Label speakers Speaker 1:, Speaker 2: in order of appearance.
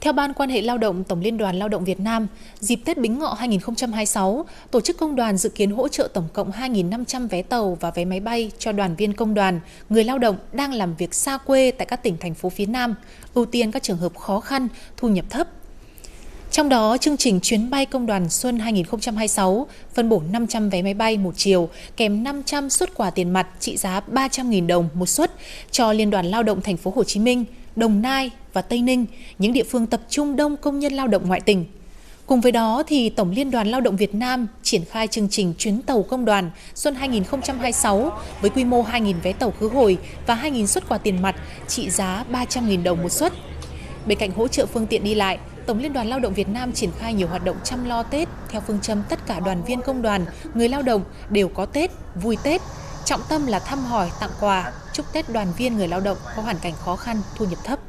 Speaker 1: Theo Ban Quan hệ Lao động Tổng Liên đoàn Lao động Việt Nam, dịp Tết Bính Ngọ 2026, Tổ chức Công đoàn dự kiến hỗ trợ tổng cộng 2.500 vé tàu và vé máy bay cho đoàn viên công đoàn, người lao động đang làm việc xa quê tại các tỉnh, thành phố phía Nam, ưu tiên các trường hợp khó khăn, thu nhập thấp. Trong đó, chương trình chuyến bay công đoàn Xuân 2026 phân bổ 500 vé máy bay một chiều kèm 500 suất quà tiền mặt trị giá 300.000 đồng một suất cho Liên đoàn Lao động Thành phố Hồ Chí Minh, Đồng Nai và Tây Ninh, những địa phương tập trung đông công nhân lao động ngoại tỉnh. Cùng với đó, thì Tổng Liên đoàn Lao động Việt Nam triển khai chương trình chuyến tàu công đoàn Xuân 2026 với quy mô 2.000 vé tàu khứ hồi và 2.000 suất quà tiền mặt trị giá 300.000 đồng một suất. Bên cạnh hỗ trợ phương tiện đi lại, Tổng Liên đoàn Lao động Việt Nam triển khai nhiều hoạt động chăm lo Tết theo phương châm tất cả đoàn viên công đoàn, người lao động đều có Tết, vui Tết. Trọng tâm là thăm hỏi, tặng quà, chúc Tết đoàn viên người lao động có hoàn cảnh khó khăn, thu nhập thấp.